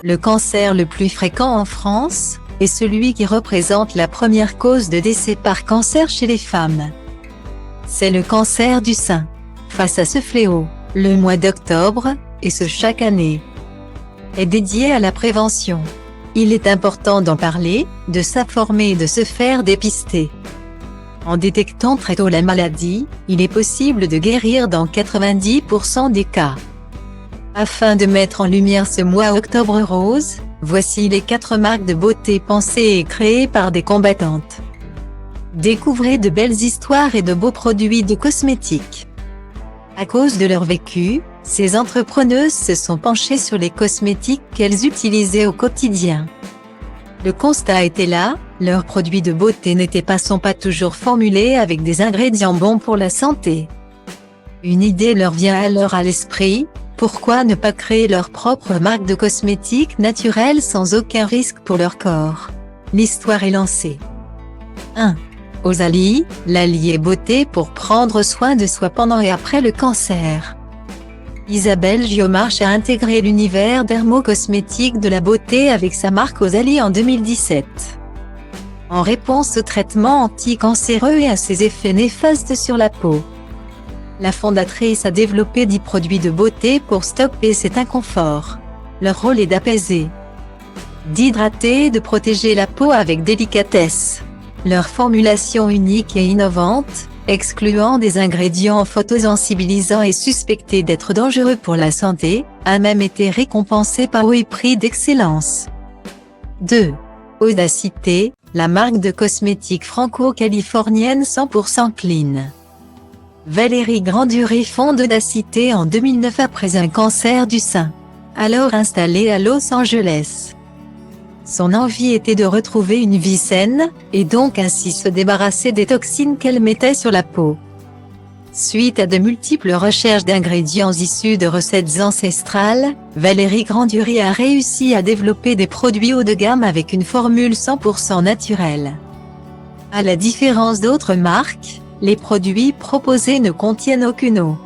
Le cancer le plus fréquent en France est celui qui représente la première cause de décès par cancer chez les femmes. C'est le cancer du sein. Face à ce fléau, le mois d'octobre, et ce chaque année, est dédié à la prévention. Il est important d'en parler, de s'informer et de se faire dépister. En détectant très tôt la maladie, il est possible de guérir dans 90% des cas. Afin de mettre en lumière ce mois Octobre Rose, voici les 4 marques de beauté pensées et créées par des combattantes. Découvrez de belles histoires et de beaux produits de cosmétiques. À cause de leur vécu, ces entrepreneuses se sont penchées sur les cosmétiques qu'elles utilisaient au quotidien. Le constat était là, leurs produits de beauté sont pas toujours formulés avec des ingrédients bons pour la santé. Une idée leur vient alors à l'esprit, pourquoi ne pas créer leur propre marque de cosmétiques naturels sans aucun risque pour leur corps? L'histoire est lancée. 1. Osalie, l'allié beauté pour prendre soin de soi pendant et après le cancer. Isabelle Giomarche a intégré l'univers dermocosmétique de la beauté avec sa marque Osalie en 2017. En réponse aux traitements anti-cancéreux et à ses effets néfastes sur la peau, la fondatrice a développé 10 produits de beauté pour stopper cet inconfort. Leur rôle est d'apaiser, d'hydrater et de protéger la peau avec délicatesse. Leur formulation unique et innovante, excluant des ingrédients photosensibilisants et suspectés d'être dangereux pour la santé, a même été récompensée par 8 prix d'excellence. 2. Audacité, la marque de cosmétiques franco-californienne 100% clean. Valérie Grandury fonde Audacité en 2009 après un cancer du sein. Alors installée à Los Angeles, son envie était de retrouver une vie saine, et donc ainsi se débarrasser des toxines qu'elle mettait sur la peau. Suite à de multiples recherches d'ingrédients issus de recettes ancestrales, Valérie Grandury a réussi à développer des produits haut de gamme avec une formule 100% naturelle. À la différence d'autres marques, les produits proposés ne contiennent aucune eau.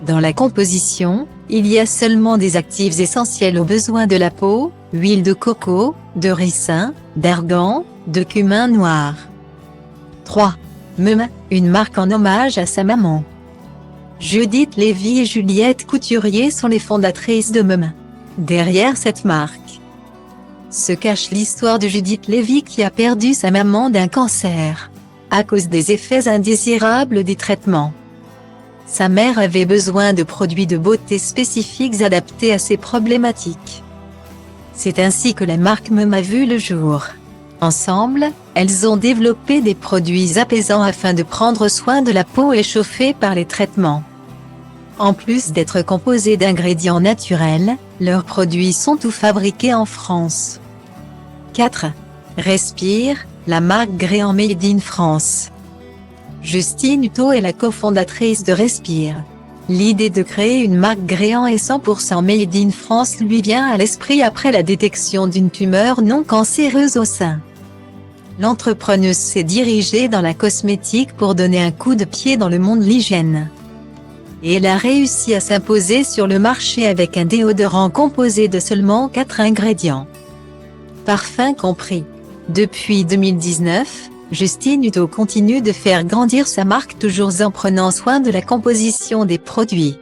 Dans la composition, il y a seulement des actifs essentiels aux besoins de la peau, huile de coco, de ricin, d'argan, de cumin noir. 3. Meme, une marque en hommage à sa maman. Judith Lévy et Juliette Couturier sont les fondatrices de Meme. Derrière cette marque se cache l'histoire de Judith Lévy qui a perdu sa maman d'un cancer, à cause des effets indésirables des traitements. Sa mère avait besoin de produits de beauté spécifiques adaptés à ses problématiques. C'est ainsi que la marque Meme a vu le jour. Ensemble, elles ont développé des produits apaisants afin de prendre soin de la peau échauffée par les traitements. En plus d'être composés d'ingrédients naturels, leurs produits sont tous fabriqués en France. 4. Respire, la marque Gréant Made in France. Justine Hutto est la cofondatrice de Respire. L'idée de créer une marque Gréant et 100% Made in France lui vient à l'esprit après la détection d'une tumeur non cancéreuse au sein. L'entrepreneuse s'est dirigée dans la cosmétique pour donner un coup de pied dans le monde de l'hygiène. Et elle a réussi à s'imposer sur le marché avec un déodorant composé de seulement 4 ingrédients, parfums compris. Depuis 2019, Justine Hutto continue de faire grandir sa marque toujours en prenant soin de la composition des produits.